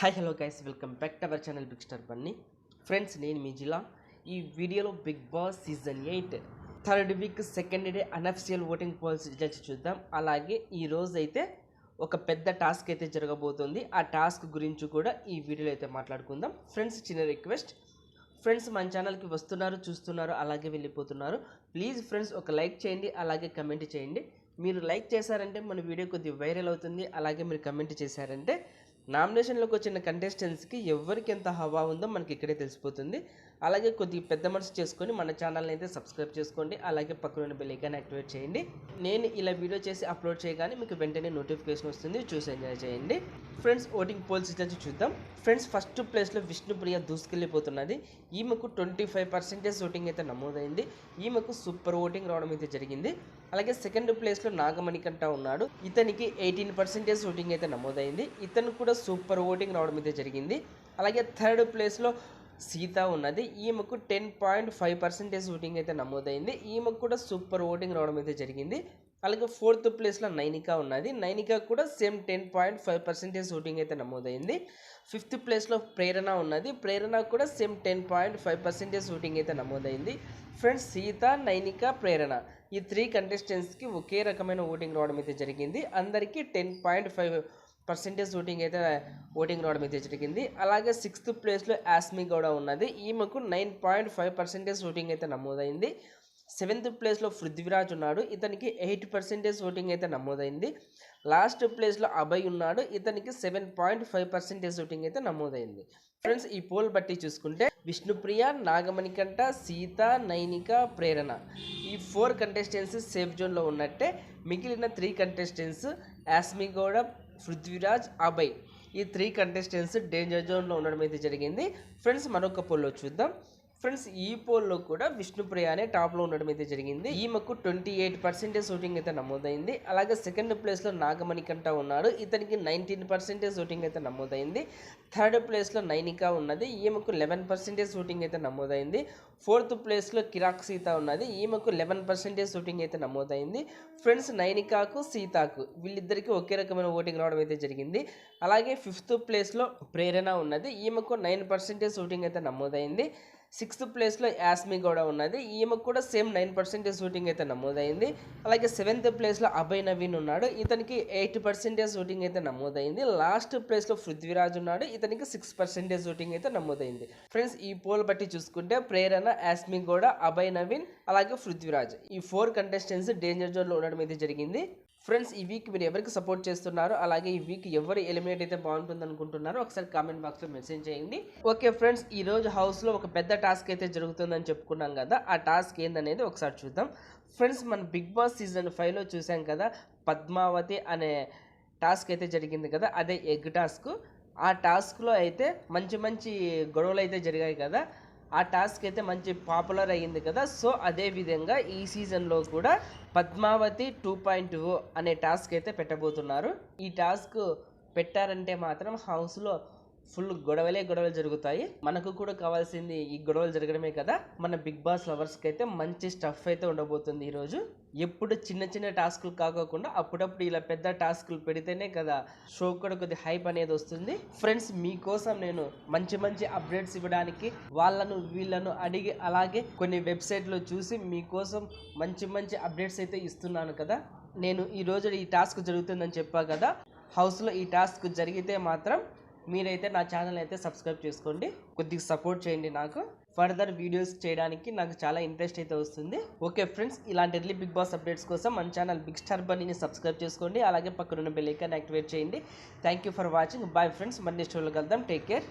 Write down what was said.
Hi hello guys, welcome back to our channel big star Bunny. Friends, నేను మీ జిల్లా. ఈ వీడియోలో Bigg Boss season 8 third week second day unofficial voting polls results చూద్దాం. అలాగే ఈ రోజు అయితే ఒక పెద్ద టాస్క్ అయితే జరగబోతుంది. ఆ టాస్క్ గురించి కూడా ఈ వీడియోలో అయితే మాట్లాడుకుందాం. ఫ్రెండ్స్, చిన్న రిక్వెస్ట్. ఫ్రెండ్స్, మన ఛానల్కి వస్తున్నారు, చూస్తున్నారు, అలాగే వెళ్ళిపోతున్నారు. ప్లీజ్ ఫ్రెండ్స్, ఒక లైక్ చేయండి, అలాగే కమెంట్ చేయండి. మీరు లైక్ చేశారంటే మన వీడియో కొద్దిగా వైరల్ అవుతుంది. అలాగే మీరు కమెంట్ చేశారంటే నామినేషన్లోకి వచ్చిన కంటెస్టెంట్స్కి ఎవరికి ఎంత హవా ఉందో మనకి ఇక్కడే తెలిసిపోతుంది. అలాగే కొద్దిగా పెద్ద మనసు చేసుకొని మన ఛానల్ని అయితే సబ్స్క్రైబ్ చేసుకోండి. అలాగే పక్కన బెల్ ఐకాన్ యాక్టివేట్ చేయండి. నేను ఇలా వీడియో చేసి అప్లోడ్ చేయగానే మీకు వెంటనే నోటిఫికేషన్ వస్తుంది. చూసి ఎంజాయ్ చేయండి. ఫ్రెండ్స్, ఓటింగ్ పోల్స్ నుంచి చూద్దాం. ఫ్రెండ్స్, ఫస్ట్ ప్లేస్లో విష్ణుప్రియ దూసుకెళ్ళిపోతున్నది. ఈమెకు 25% ఓటింగ్ అయితే నమోదైంది. ఈమెకు సూపర్ ఓటింగ్ రావడం అయితే జరిగింది. అలాగే సెకండ్ ప్లేస్లో నాగమణికంట ఉన్నాడు. ఇతనికి 18% ఓటింగ్ అయితే నమోదైంది. ఇతను కూడా సూపర్ ఓటింగ్ రావడం అయితే జరిగింది. అలాగే థర్డ్ ప్లేస్లో సీత ఉన్నది. ఈమెకు 10.5% ఓటింగ్ అయితే నమోదైంది. ఈమెకు కూడా సూపర్ ఓటింగ్ రావడం అయితే జరిగింది. అలాగే ఫోర్త్ ప్లేస్లో నైనిక ఉన్నది. నైనిక కూడా సేమ్ 10.5% ఓటింగ్ అయితే నమోదైంది. ఫిఫ్త్ ప్లేస్లో ప్రేరణ ఉన్నది. ప్రేరణ కూడా సేమ్ 10.5% ఓటింగ్ అయితే నమోదైంది. ఫ్రెండ్స్, సీత, నైనిక, ప్రేరణ ఈ 3 కంటెస్టెంట్స్కి ఒకే రకమైన ఓటింగ్ రావడం అయితే జరిగింది. అందరికీ 10.5% ఓటింగ్ రావడం అయితే జరిగింది. అలాగే సిక్స్త్ ప్లేస్లో యాస్మి గౌడ ఉన్నది. ఈమెకు 9.5% ఓటింగ్ అయితే నమోదైంది. సెవెంత్ ప్లేస్లో పృథ్వీరాజ్ ఉన్నాడు. ఇతనికి 8% ఓటింగ్ అయితే నమోదైంది. లాస్ట్ ప్లేస్లో అభయ్ ఉన్నాడు. ఇతనికి 7.5% ఓటింగ్ అయితే నమోదైంది. ఫ్రెండ్స్, ఈ పోల్ బట్టి చూసుకుంటే విష్ణుప్రియ, నాగమణికంట, సీత, నైనిక, ప్రేరణ ఈ 4 కంటెస్టెంట్స్ సేఫ్ జోన్లో ఉన్నట్టే. మిగిలిన 3 కంటెస్టెంట్స్ యాస్మి గౌడ, పృథ్వీరాజ్, అభయ్ ఈ 3 కంటెస్టెంట్స్ డేంజర్ జోన్లో ఉండడం అయితే జరిగింది. ఫ్రెండ్స్, మరొక పోల్లో చూద్దాం. ఫ్రెండ్స్, ఈ పోల్లో కూడా విష్ణుప్రియ అనే టాప్లో ఉండడం అయితే జరిగింది. ఈమెకు 28% ఓటింగ్ అయితే నమోదైంది. అలాగే సెకండ్ ప్లేస్లో నాగమణికంట ఉన్నాడు. ఇతనికి 19% ఓటింగ్ అయితే నమోదైంది. థర్డ్ ప్లేస్లో నైనిక ఉన్నది. ఈమెకు 11% ఓటింగ్ అయితే నమోదైంది. ఫోర్త్ ప్లేస్లో కిరాక్ సీత ఉన్నది. ఈమెకు 11% ఓటింగ్ అయితే నమోదైంది. ఫ్రెండ్స్, నైనికాకు, సీతాకు వీళ్ళిద్దరికీ ఒకే రకమైన ఓటింగ్ రావడం అయితే జరిగింది. అలాగే ఫిఫ్త్ ప్లేస్లో ప్రేరణ ఉన్నది. ఈమెకు 9% ఓటింగ్ అయితే నమోదైంది. సిక్స్త్ ప్లేస్లో యాస్మి గౌడ ఉన్నది. ఈమెకు కూడా సేమ్ 9% ఓటింగ్ అయితే నమోదైంది. అలాగే సెవెంత్ ప్లేస్లో అభయ్ నవీన్ ఉన్నాడు. ఇతనికి 8% ఓటింగ్ అయితే నమోదైంది. లాస్ట్ ప్లేస్లో పృథ్వీరాజ్ ఉన్నాడు. ఇతనికి 6% ఓటింగ్ అయితే నమోదైంది. ఫ్రెండ్స్, ఈ పోల్ బట్టి చూసుకుంటే ప్రేరణ, యాస్మి గౌడ, అభయ్ నవీన్, అలాగే పృథ్వీరాజ్ ఈ 4 కంటెస్టెంట్స్ డేంజర్ జోన్లో ఉండడం అయితే జరిగింది. ఫ్రెండ్స్, ఈ వీక్ మీరు ఎవరికి సపోర్ట్ చేస్తున్నారు, అలాగే ఈ వీక్ ఎవరు ఎలిమినేట్ అయితే బాగుంటుంది అనుకుంటున్నారో ఒకసారి కామెంట్ బాక్స్లో మెసేజ్ చేయండి. ఓకే ఫ్రెండ్స్, ఈరోజు హౌస్లో ఒక పెద్ద టాస్క్ అయితే జరుగుతుందని చెప్పుకున్నాం కదా. ఆ టాస్క్ ఏందనేది ఒకసారి చూద్దాం. ఫ్రెండ్స్, మన బిగ్ బాస్ సీజన్ 5లో చూసాం కదా, పద్మావతి అనే టాస్క్ అయితే జరిగింది కదా, అదే ఎగ్ టాస్క్. ఆ టాస్క్లో అయితే మంచి మంచి గొడవలు అయితే జరిగాయి కదా. ఆ టాస్క్ అయితే మంచి పాపులర్ అయ్యింది కదా. సో అదే విధంగా ఈ సీజన్లో కూడా పద్మావతి 2.0 అనే టాస్క్ అయితే పెట్టబోతున్నారు. ఈ టాస్క్ పెట్టారంటే మాత్రం హౌస్లో ఫుల్ గొడవలు జరుగుతాయి. మనకు కూడా కావాల్సింది ఈ గొడవలు జరగడమే కదా. మన బిగ్ బాస్ లవర్స్కి అయితే మంచి స్టఫ్ అయితే ఉండబోతుంది ఈరోజు. ఎప్పుడు చిన్న చిన్న టాస్కులు కాకుండా అప్పుడప్పుడు ఇలా పెద్ద టాస్కులు పెడితేనే కదా షో కూడా కొద్ది హైప్ అనేది వస్తుంది. ఫ్రెండ్స్, మీకోసం నేను మంచి మంచి అప్డేట్స్ ఇవ్వడానికి వాళ్ళను వీళ్ళను అడిగి అలాగే కొన్ని వెబ్సైట్లో చూసి మీకోసం మంచి మంచి అప్డేట్స్ అయితే ఇస్తున్నాను కదా. నేను ఈరోజు ఈ టాస్క్ జరుగుతుందని చెప్పా కదా. హౌస్లో ఈ టాస్క్ జరిగితే మాత్రం మీరైతే నా ఛానల్ అయితే సబ్స్క్రైబ్ చేసుకోండి. కొద్దిగా సపోర్ట్ చేయండి. నాకు ఫర్దర్ వీడియోస్ చేయడానికి నాకు చాలా ఇంట్రెస్ట్ అయితే వస్తుంది. ఓకే ఫ్రెండ్స్, ఇలాంటి ఎర్లీ బిగ్ బాస్ అప్డేట్స్ కోసం మన ఛానల్ బిగ్ స్టార్ బన్నీని సబ్స్క్రైబ్ చేసుకోండి. అలాగే పక్కనున్న బెల్ ఐకాన్ యాక్టివేట్ చేయండి. Thank you for watching. Bye friends, మళ్ళీ నెక్స్ట్ వీడియోలో కలుద్దాం. Take care.